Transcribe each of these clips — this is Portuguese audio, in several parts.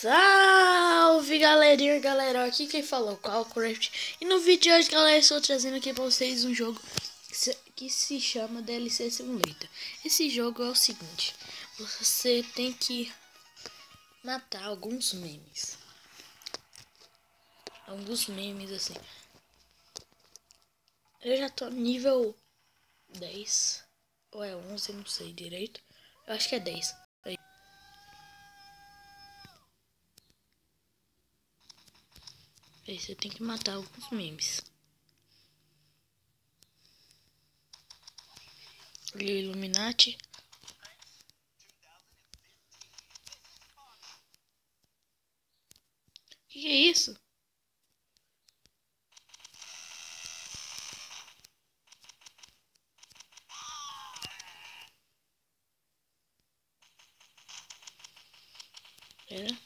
Salve galerinha, galera, aqui quem falou, Calcraft. E no vídeo de hoje, galera, estou trazendo aqui pra vocês um jogo que se chama DLC Simulator. Esse jogo é o seguinte: você tem que matar alguns memes assim. Eu já tô nível 10 ou é 11, não sei direito. Eu acho que é 10. Aí você tem que matar alguns memes. Illuminati. Que é isso? Pera.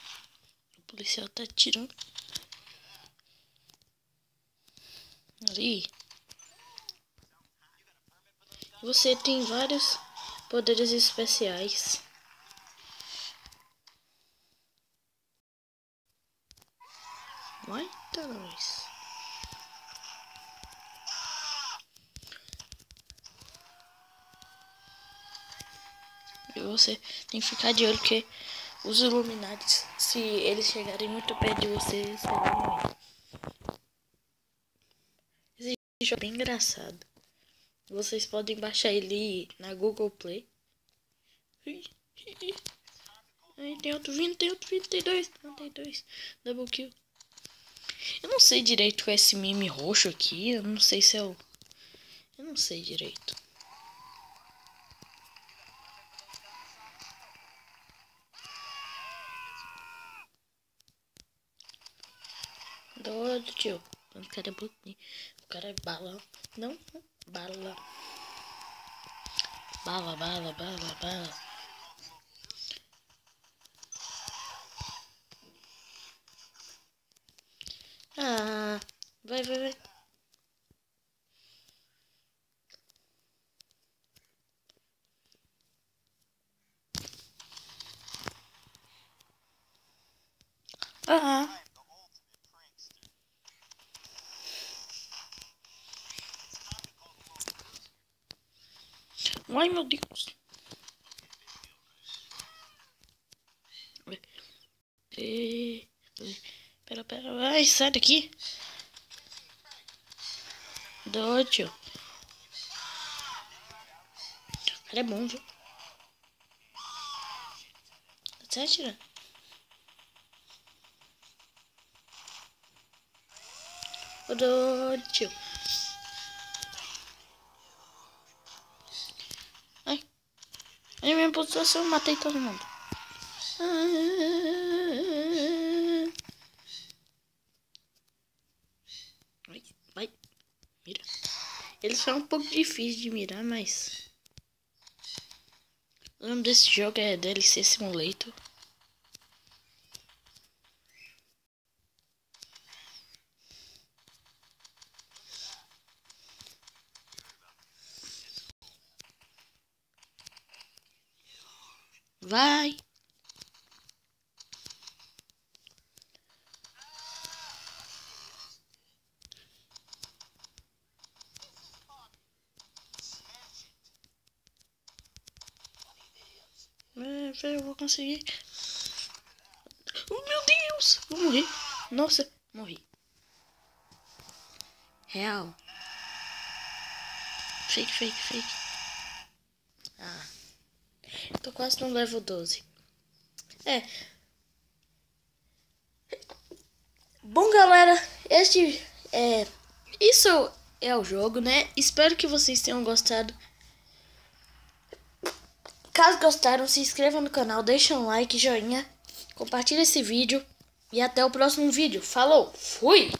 O policial tá atirando. Ali. Você tem vários poderes especiais. Vai, nós. E você tem que ficar de olho porque os Illuminati, se eles chegarem muito perto de você, você vai morrer. Esse jogo é bem engraçado. Vocês podem baixar ele na Google Play. Aí tem outro vindo, tem dois. Não, tem dois. Double kill. Eu não sei direito com esse meme roxo aqui. Eu não sei se é o... Eu não sei direito. Doido, tio. O cara é bonito. O cara é bala. Não, bala. Bala. Ah, vai. Ah. Ai, meu Deus. Pera. Ai, sai daqui. Doido. Ele é bom, viu? Tá atirando. Doido. Ai. Aí minha posição, eu matei todo mundo. Vai. Mira. Eles são um pouco difíceis de mirar, mas... O nome desse jogo é DLC Simulator. Vai. Eu vou conseguir. Oh, meu Deus! Vou morrer. Nossa, morri. Real. Fake. Ah. Tô quase no level 12. Bom, galera, isso é o jogo, né? Espero que vocês tenham gostado. Caso gostaram, se inscreva no canal, deixa um like, joinha, compartilha esse vídeo e até o próximo vídeo. Falou, fui!